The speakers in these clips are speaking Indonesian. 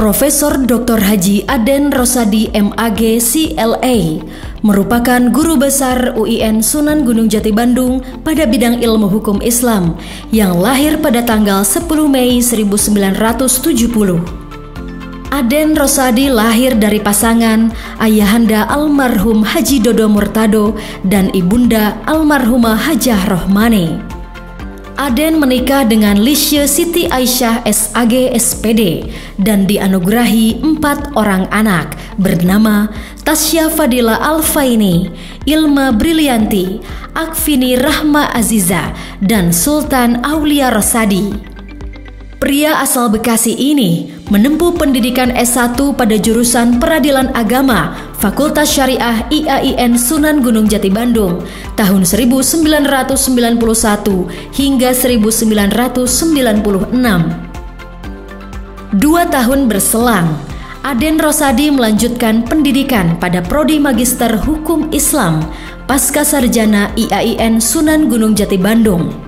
Profesor Dr. Haji Aden Rosadi MAg CLA merupakan guru besar UIN Sunan Gunung Jati Bandung pada bidang ilmu hukum Islam yang lahir pada tanggal 10 Mei 1970. Aden Rosadi lahir dari pasangan ayahanda almarhum Haji Dodo Murtado dan ibunda almarhumah Hajah Rohmani. Aden menikah dengan Lisye Siti Aisyah SAg SPD dan dianugerahi 4 orang anak bernama Tasya Fadila Alfaini, Ilma Brilianti, Akvini Rahma Aziza, dan Sultan Aulia Rosadi. Pria asal Bekasi ini menempuh pendidikan S1 pada jurusan Peradilan Agama Fakultas Syariah IAIN Sunan Gunung Jati Bandung tahun 1991 hingga 1996. 2 tahun berselang, Aden Rosadi melanjutkan pendidikan pada Prodi Magister Hukum Islam Pasca Sarjana IAIN Sunan Gunung Jati Bandung.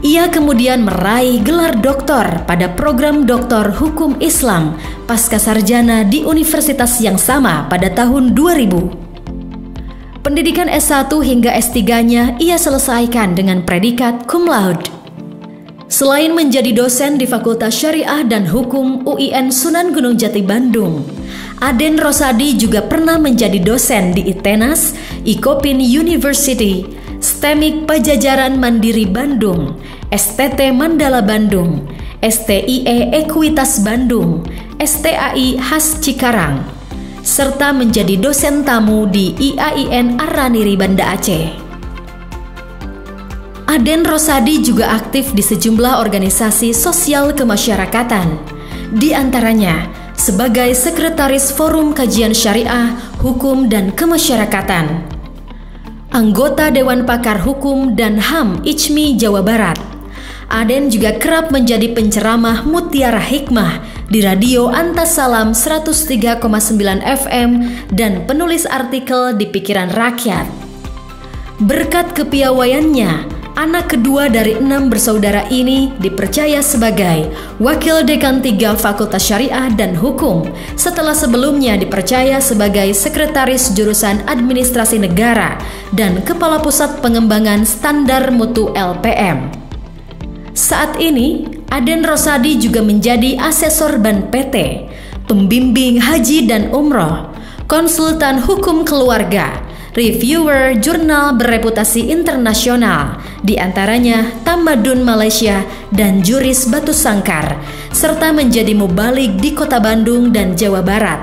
Ia kemudian meraih gelar doktor pada program Doktor Hukum Islam Pasca Sarjana di universitas yang sama pada tahun 2000. Pendidikan S1 hingga S3-nya ia selesaikan dengan predikat cum laude. Selain menjadi dosen di Fakultas Syariah dan Hukum UIN Sunan Gunung Jati Bandung, Aden Rosadi juga pernah menjadi dosen di ITENAS, Icopin University, STEMIK Pajajaran Mandiri Bandung, STT Mandala Bandung, STIE Ekuitas Bandung, STAI Has Cikarang, serta menjadi dosen tamu di IAIN Araniri Banda Aceh. Aden Rosadi juga aktif di sejumlah organisasi sosial kemasyarakatan, di antaranya sebagai Sekretaris Forum Kajian Syariah, Hukum dan Kemasyarakatan, anggota Dewan Pakar Hukum dan HAM ICMI Jawa Barat. Aden juga kerap menjadi penceramah Mutiara Hikmah di Radio Antasalam 103,9 FM dan penulis artikel di Pikiran Rakyat. Berkat kepiawaiannya, anak kedua dari 6 bersaudara ini dipercaya sebagai Wakil Dekan 3 Fakultas Syariah dan Hukum setelah sebelumnya dipercaya sebagai Sekretaris Jurusan Administrasi Negara dan Kepala Pusat Pengembangan Standar Mutu LPM. Saat ini, Aden Rosadi juga menjadi asesor Ban PT, pembimbing haji dan umroh, konsultan hukum keluarga, reviewer jurnal bereputasi internasional, di antaranya Tamadun Malaysia dan Juris Batu Sangkar, serta menjadi mubalik di Kota Bandung dan Jawa Barat.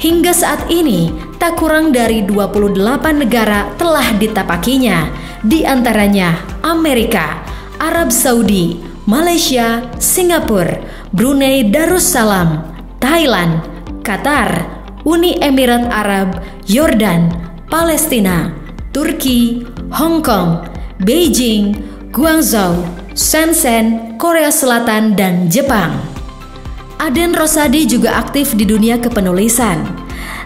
Hingga saat ini, tak kurang dari 28 negara telah ditapakinya, di antaranya Amerika, Arab Saudi, Malaysia, Singapura, Brunei Darussalam, Thailand, Qatar, Uni Emirat Arab, Yordan, Palestina, Turki, Hong Kong, Beijing, Guangzhou, Shenzhen, Korea Selatan, dan Jepang. Aden Rosadi juga aktif di dunia kepenulisan.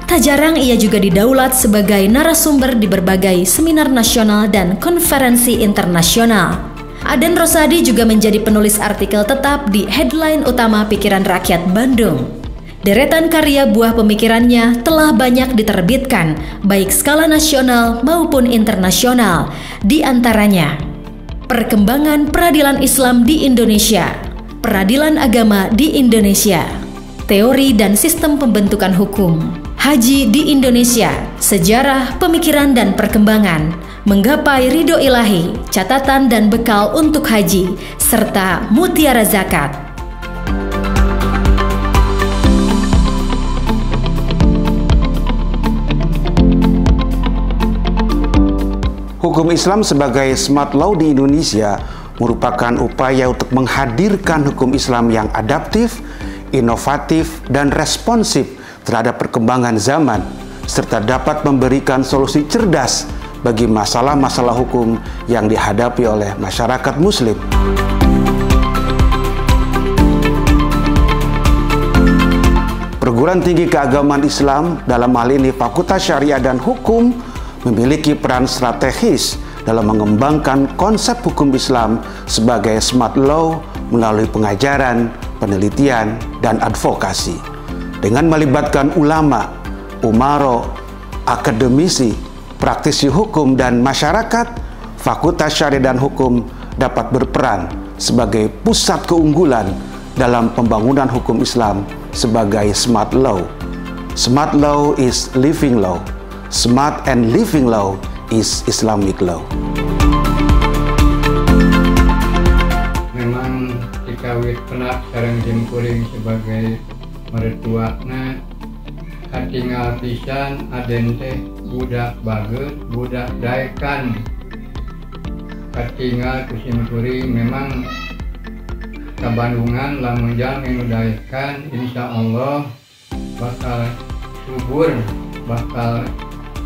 Tak jarang ia juga didaulat sebagai narasumber di berbagai seminar nasional dan konferensi internasional. Aden Rosadi juga menjadi penulis artikel tetap di headline utama Pikiran Rakyat Bandung. Deretan karya buah pemikirannya telah banyak diterbitkan, baik skala nasional maupun internasional, di antaranya Perkembangan Peradilan Islam di Indonesia, Peradilan Agama di Indonesia, Teori dan Sistem Pembentukan Hukum, Haji di Indonesia, Sejarah, Pemikiran dan Perkembangan, Menggapai Ridho Ilahi, Catatan dan Bekal untuk Haji, serta Mutiara Zakat. Hukum Islam sebagai smart law di Indonesia merupakan upaya untuk menghadirkan hukum Islam yang adaptif, inovatif, dan responsif terhadap perkembangan zaman, serta dapat memberikan solusi cerdas bagi masalah-masalah hukum yang dihadapi oleh masyarakat Muslim. Perguruan Tinggi Keagamaan Islam, dalam hal ini Fakultas Syariah dan Hukum, memiliki peran strategis dalam mengembangkan konsep hukum Islam sebagai smart law melalui pengajaran, penelitian, dan advokasi. Dengan melibatkan ulama, umaro, akademisi, praktisi hukum, dan masyarakat, Fakultas Syariah dan Hukum dapat berperan sebagai pusat keunggulan dalam pembangunan hukum Islam sebagai smart law. Smart law is living law. Smart and living law is Islamic law. Memang dikawit penak sareng jempuring sebagai mertuana katingal pisan aden teh budak bageut budak daekan katingal ku simkuring memang ka Bandungan lamun jalmi nu daekan insyaallah bakal subur bakal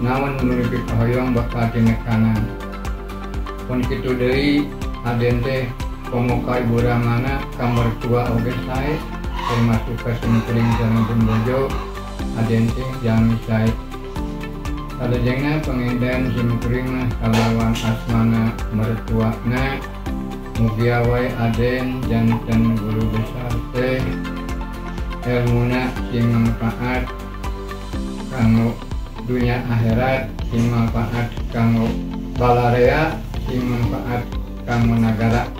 naon menuju kahoyong bakal tinekanan pun kitu deui aden teh pemuka ibu ramana kamar tua oge sae termasuk ka simkuring sareng bojo aden teh jami sae salajengna pengindan simkuring kalawan asmana mertuana mugia wae aden janten guru besar teh ilmuna sing manfaat kanggo dunia akhirat sing manfaat kanggo balarea sing manfaat kanggo nagara